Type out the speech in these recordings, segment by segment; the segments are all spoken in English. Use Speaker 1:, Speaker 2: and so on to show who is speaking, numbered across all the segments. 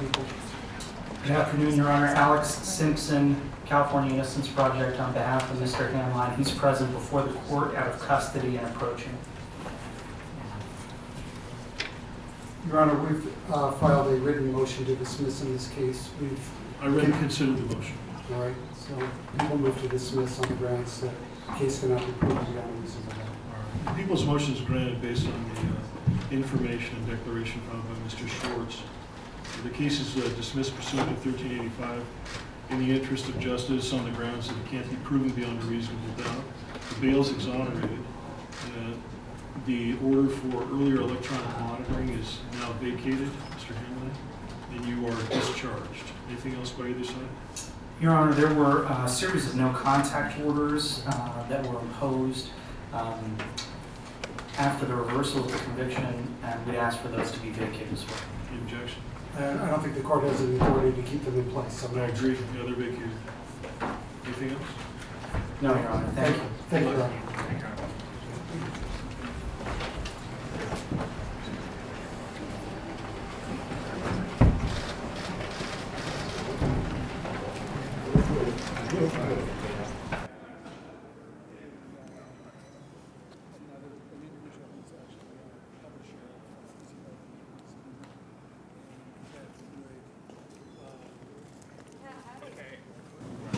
Speaker 1: people.
Speaker 2: Good afternoon, Your Honor. Alex Simpson, California Innocence Project, on behalf of Mr. Hanline. He's present before the court out of custody and approaching.
Speaker 1: Your Honor, we've filed a written motion to dismiss in this case.
Speaker 3: I read and considered the motion.
Speaker 1: All right, so people move to dismiss on the grounds that the case cannot be proven beyond a reasonable doubt.
Speaker 3: The people's motion is granted based on the information and declaration filed by Mr. Schwartz. The case is dismissed pursuant to 1385 in the interest of justice on the grounds that it can't be proven beyond a reasonable doubt. The bail is exonerated. The order for earlier electronic monitoring is now vacated, Mr. Hanline, and you are discharged. Anything else by either side?
Speaker 2: Your Honor, there were a series of no contact orders that were imposed after the reversal of the conviction, and we'd ask for those to be vacated as well.
Speaker 3: Any objection?
Speaker 1: I don't think the court has the authority to keep them in place.
Speaker 3: I agree. The other vacated. Anything else?
Speaker 2: No, Your Honor. Thank you.
Speaker 1: Thank you, Your Honor.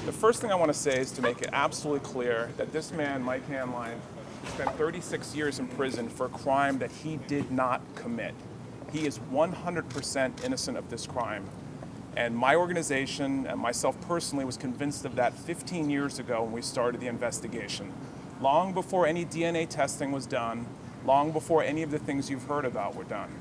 Speaker 4: The first thing I want to say is to make it absolutely clear that this man, Mike Hanline, spent 36 years in prison for a crime that he did not commit. He is 100% innocent of this crime. And my organization and myself personally was convinced of that 15 years ago when we started the investigation. Long before any DNA testing was done, long before any of the things you've heard about were done.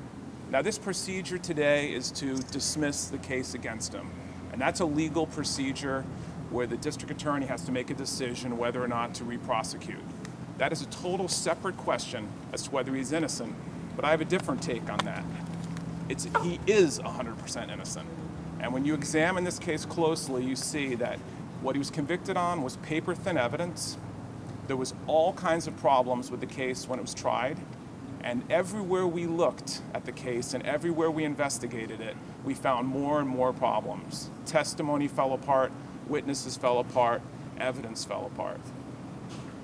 Speaker 4: Now, this procedure today is to dismiss the case against him. And that's a legal procedure where the district attorney has to make a decision whether or not to re-prosecute. That is a total separate question as to whether he's innocent, but I have a different take on that. He is 100% innocent. And when you examine this case closely, you see that what he was convicted on was paper-thin evidence. There was all kinds of problems with the case when it was tried, and everywhere we looked at the case and everywhere we investigated it, we found more and more problems. Testimony fell apart, witnesses fell apart, evidence fell apart.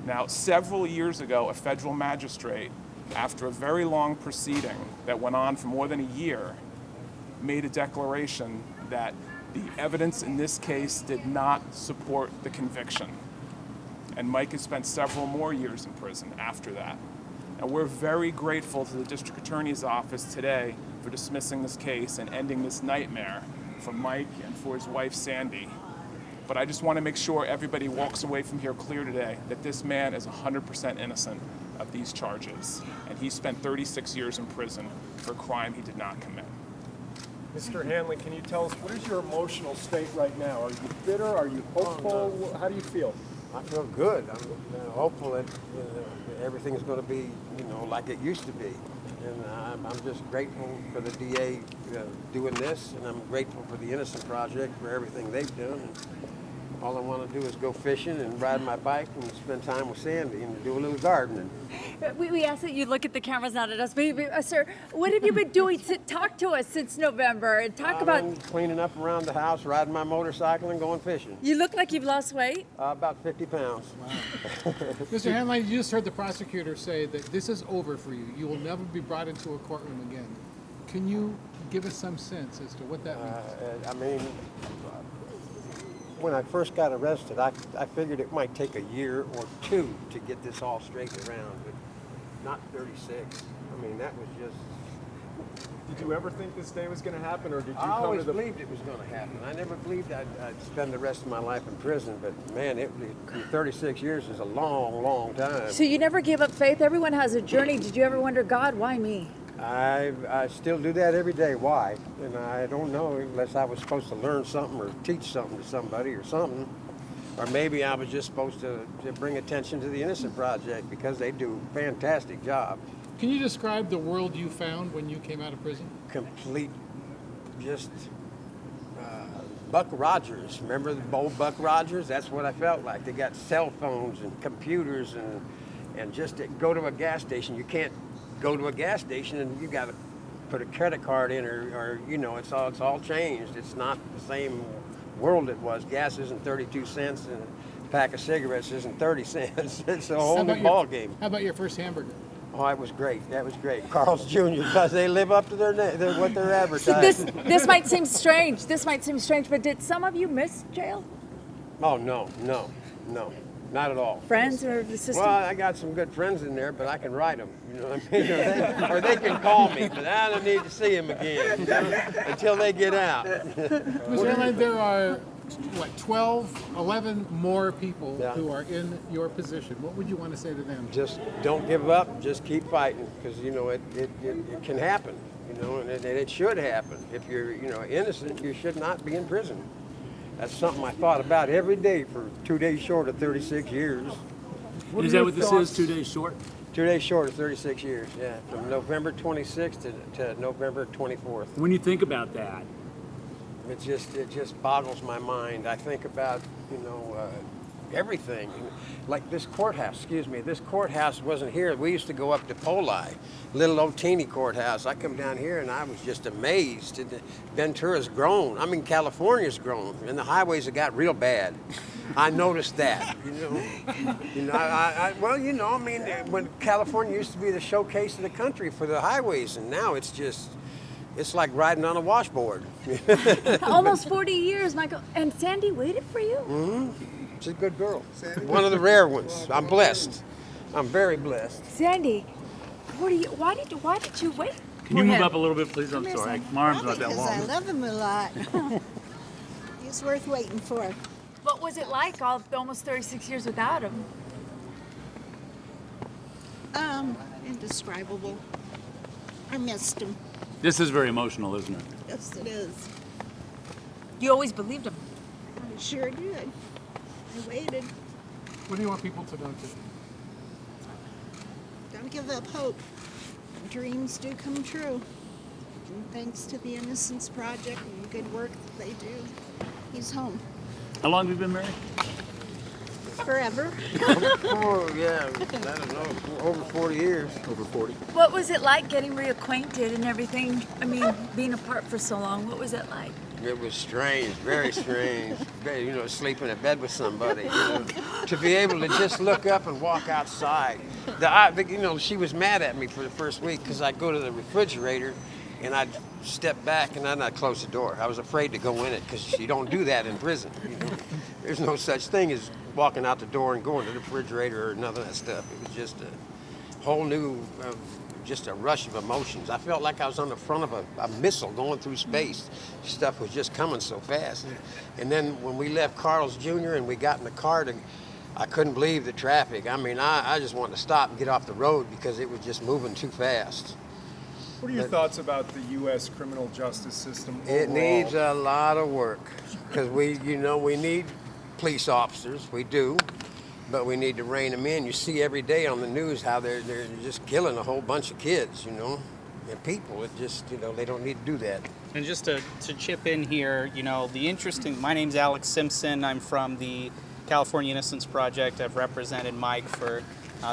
Speaker 4: Now, several years ago, a federal magistrate, after a very long proceeding that went on for more than a year, made a declaration that the evidence in this case did not support the conviction. And Mike has spent several more years in prison after that. And we're very grateful to the district attorney's office today for dismissing this case and ending this nightmare for Mike and for his wife, Sandee. But I just want to make sure everybody walks away from here clear today that this man is 100% innocent of these charges. And he spent 36 years in prison for a crime he did not commit.
Speaker 5: Mr. Hanline, can you tell us, what is your emotional state right now? Are you bitter? Are you hopeful?
Speaker 6: Oh, no.
Speaker 5: How do you feel?
Speaker 6: I feel good. I'm hopeful that everything's going to be, like it used to be. And I'm just grateful for the DA doing this, and I'm grateful for the Innocence Project for everything they've done. And all I want to do is go fishing and ride my bike and spend time with Sandee and do a little gardening.
Speaker 7: We ask that you look at the cameras, not at us. Sir, what have you been doing? Talk to us since November and talk about...
Speaker 6: I've been cleaning up around the house, riding my motorcycle, and going fishing.
Speaker 7: You look like you've lost weight.
Speaker 6: About 50 pounds.
Speaker 8: Wow. Mr. Hanline, you just heard the prosecutor say that this is over for you. You will never be brought into a courtroom again. Can you give us some sense as to what that means?
Speaker 6: When I first got arrested, I figured it might take a year or two to get this all straightened around, but not 36. That was just...
Speaker 5: Did you ever think this day was going to happen, or did you
Speaker 6: I
Speaker 5: come
Speaker 6: always
Speaker 5: to the...
Speaker 6: believed it was going to happen. I never believed I'd spend the rest of my life in prison, but man, 36 years is a long, long time.
Speaker 7: So you never gave up faith? Everyone has a journey. Did you ever wonder, God, why me?
Speaker 6: I still do that every day. Why? And I don't know, unless I was supposed to learn something or teach something to somebody or something. Or maybe I was just supposed to bring attention to the Innocence Project because they do a fantastic job.
Speaker 8: Can you describe the world you found when you came out of prison?
Speaker 6: Complete, just Buck Rogers. Remember the old Buck Rogers? That's what I felt like. They got cell phones and computers and just to go to a gas station. You can't go to a gas station and you got to put a credit card in, or you know, it's all changed. It's not the same world it was. Gas isn't 32 cents, and a pack of cigarettes isn't 30 cents. It's a whole new ball game.
Speaker 8: How about your first hamburger?
Speaker 6: Oh, it was great. That was great. Carl's Jr. because they live up to their what they're advertising.
Speaker 7: This might seem strange. This might seem strange, but did some of you miss jail?
Speaker 6: Oh no, not at all.
Speaker 7: Friends or the system?
Speaker 6: Well, I got some good friends in there, but I can write them. You know what I mean? Or they can call me, but I don't need to see them again, you know, until they get out.
Speaker 8: Mr. Hanline, there are, 11 more people
Speaker 6: Yeah.
Speaker 8: who are in your position. What would you want to say to them?
Speaker 6: Just don't give up. Just keep fighting, because you know it can happen. You know, and it should happen. If you're innocent, you should not be in prison. That's something I thought about every day for 2 days short of 36 years.
Speaker 9: Is that what this is, 2 days short?
Speaker 6: 2 days short of 36 years, yeah. From November 26th to November 24th.
Speaker 9: When you think about that,
Speaker 6: It just boggles my mind. I think about, everything. Like this courthouse, this courthouse wasn't here. We used to go up to Poli, little old teeny courthouse. I come down here and I was just amazed. Ventura's grown. I mean, California's grown, and the highways have got real bad. I noticed that, when California used to be the showcase of the country for the highways, and now it's like riding on a washboard.
Speaker 7: Almost 40 years, Michael. And Sandee waited for you?
Speaker 6: Mm-hmm. She's a good girl. One of the rare ones. I'm blessed. I'm very blessed.
Speaker 7: Sandee, why did you wait?
Speaker 9: can you move up a little bit, please? I'm sorry. My arm's not that
Speaker 10: Because I
Speaker 9: long.
Speaker 10: love him a lot. He's worth waiting for.
Speaker 7: What was it like almost 36 years without him?
Speaker 10: Indescribable. I missed him.
Speaker 9: This is very emotional, isn't it?
Speaker 10: Yes, it is.
Speaker 7: You always believed him.
Speaker 10: I sure did. I waited.
Speaker 8: What do you want people to know today?
Speaker 10: Don't give up hope. Dreams do come true. And thanks to the Innocence Project and the good work that they do, he's home.
Speaker 9: How long have you been married?
Speaker 10: Forever.
Speaker 6: Oh, yeah, I don't know, over 40 years.
Speaker 9: Over 40.
Speaker 7: What was it like getting reacquainted and everything? I mean, being apart for so long, what was it like?
Speaker 6: It was strange, very strange. Sleeping in bed with somebody. To be able to just look up and walk outside. She was mad at me for the first week because I'd go to the refrigerator and I'd step back and then I'd close the door. I was afraid to go in it because you don't do that in prison. There's no such thing as walking out the door and going to the refrigerator or none of that stuff. It was just a whole new, just a rush of emotions. I felt like I was on the front of a missile going through space. Stuff was just coming so fast. And then when we left Carl's Jr. and we got in the car, I couldn't believe the traffic. I mean, I just wanted to stop and get off the road because it was just moving too fast.
Speaker 5: What are your thoughts about the U.S. criminal justice system overall?
Speaker 6: It needs a lot of work because we need police officers, we do, but we need to rein them in. You see every day on the news how they're just killing a whole bunch of kids, and people. It just, they don't need to do that.
Speaker 2: And just to chip in here, my name's Alex Simpson. I'm from the California Innocence Project. I've represented Mike for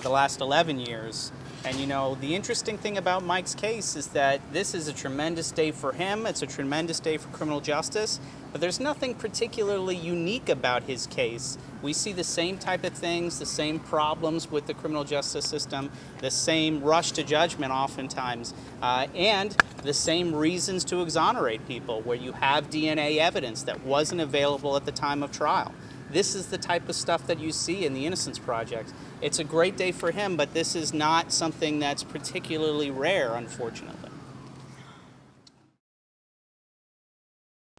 Speaker 2: the last 11 years. And the interesting thing about Mike's case is that this is a tremendous day for him. It's a tremendous day for criminal justice. But there's nothing particularly unique about his case. We see the same type of things, the same problems with the criminal justice system, the same rush to judgment oftentimes, and the same reasons to exonerate people where you have DNA evidence that wasn't available at the time of trial. This is the type of stuff that you see in the Innocence Project. It's a great day for him, but this is not something that's particularly rare, unfortunately.